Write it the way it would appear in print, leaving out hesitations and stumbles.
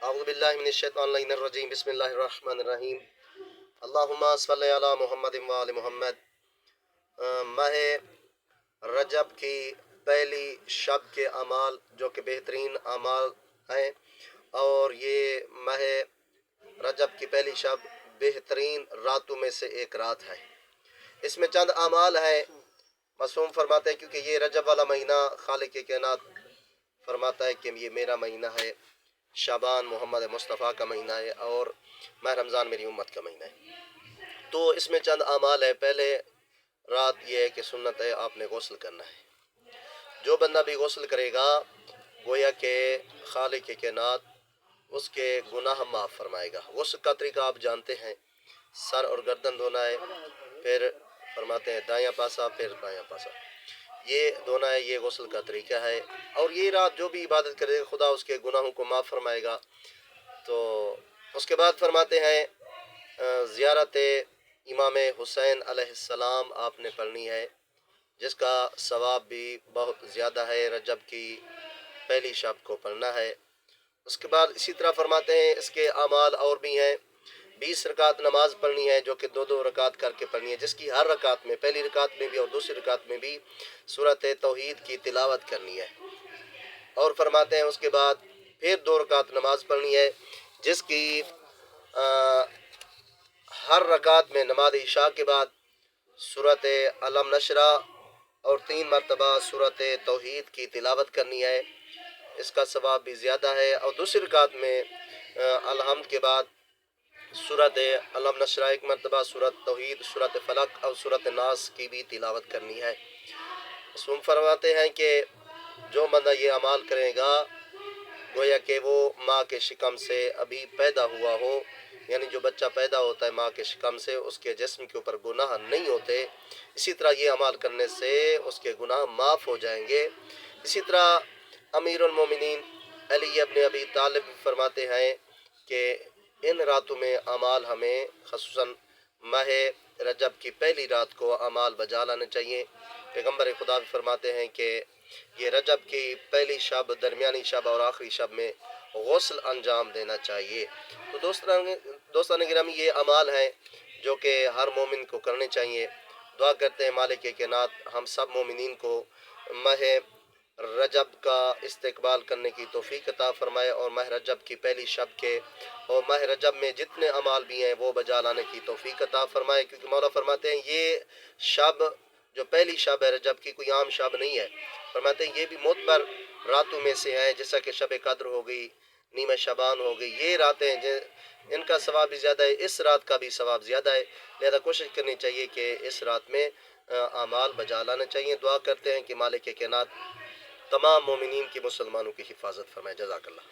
اعوذ باللہ من الشیطان الرجیم بسم اللہ الرحمن الرحیم اللہم صلی علی محمد و آل محمد۔ ماہ رجب کی پہلی شب کے اعمال جو کہ بہترین اعمال ہیں، اور یہ ماہ رجب کی پہلی شب بہترین راتوں میں سے ایک رات ہے۔ اس میں چند اعمال ہیں، معصوم فرماتے ہیں کیونکہ یہ رجب والا مہینہ خالق کائنات فرماتا ہے کہ یہ میرا مہینہ ہے، شعبان محمد مصطفیٰ کا مہینہ ہے، اور ماہ رمضان میری امت کا مہینہ ہے۔ تو اس میں چند اعمال ہے۔ پہلے رات یہ ہے کہ سنت ہے، آپ نے غسل کرنا ہے۔ جو بندہ بھی غسل کرے گا گویا کہ خالق کائنات اس کے گناہ معاف فرمائے گا۔ غسل کا طریقہ آپ جانتے ہیں، سر اور گردن دھونا ہے، پھر فرماتے ہیں دایاں پاسا پھر بایاں پاسا، یہ دھونا ہے، یہ غسل کا طریقہ ہے۔ اور یہ رات جو بھی عبادت کرے خدا اس کے گناہوں کو معاف فرمائے گا۔ تو اس کے بعد فرماتے ہیں زیارت امام حسین علیہ السلام آپ نے پڑھنی ہے، جس کا ثواب بھی بہت زیادہ ہے، رجب کی پہلی شب کو پڑھنا ہے۔ اس کے بعد اسی طرح فرماتے ہیں اس کے اعمال اور بھی ہیں۔ 20 رکعت نماز پڑھنی ہے جو کہ 2 رکعت کر کے پڑھنی ہے، جس کی ہر رکعت میں، پہلی رکعت میں بھی اور دوسری رکعت میں بھی سورۃ توحید کی تلاوت کرنی ہے۔ اور فرماتے ہیں اس کے بعد پھر 2 رکعت نماز پڑھنی ہے، جس کی ہر رکعت میں نماز عشاء کے بعد سورۃ علم نشرہ اور 3 مرتبہ سورۃ توحید کی تلاوت کرنی ہے، اس کا ثواب بھی زیادہ ہے۔ اور دوسری رکعت میں الحمد کے بعد سورۃ علم نشرہ 1 مرتبہ، سورۃ توحید، سورۃ فلق اور سورۃ ناس کی بھی تلاوت کرنی ہے۔ رسول فرماتے ہیں کہ جو بندہ یہ اعمال کرے گا گویا کہ وہ ماں کے شکم سے ابھی پیدا ہوا ہو، یعنی جو بچہ پیدا ہوتا ہے ماں کے شکم سے اس کے جسم کے اوپر گناہ نہیں ہوتے، اسی طرح یہ اعمال کرنے سے اس کے گناہ معاف ہو جائیں گے۔ اسی طرح امیر المومنین علی ابن ابی طالب فرماتے ہیں کہ ان راتوں میں اعمال ہمیں خصوصاً ماہ رجب کی پہلی رات کو اعمال بجا لانے چاہیے۔ پیغمبر خدا بھی فرماتے ہیں کہ یہ رجب کی پہلی شب، درمیانی شب اور آخری شب میں غسل انجام دینا چاہیے۔ تو دوستان گرامی، یہ اعمال ہیں جو کہ ہر مومن کو کرنے چاہیے۔ دعا کرتے ہیں مالک کائنات ہم سب مومنین کو ماہ رجب کا استقبال کرنے کی توفیق عطا فرمائے، اور ماہ رجب کی پہلی شب کے اور ماہ رجب میں جتنے اعمال بھی ہیں وہ بجا لانے کی توفیق عطا فرمائے، کیونکہ مولا فرماتے ہیں یہ شب جو پہلی شب ہے رجب کی کوئی عام شب نہیں ہے۔ فرماتے ہیں یہ بھی معتبر راتوں میں سے ہیں، جیسا کہ شب قدر ہو گئی، نیمہ شعبان ہو گئی، یہ راتیں ان کا ثواب بھی زیادہ ہے، اس رات کا بھی ثواب زیادہ ہے، لہذا کوشش کرنی چاہیے کہ اس رات میں اعمال بجا لانا چاہیے۔ دعا کرتے ہیں کہ مالک کائنات تمام مومنین کی، مسلمانوں کی حفاظت فرمائے۔ جزاک اللہ۔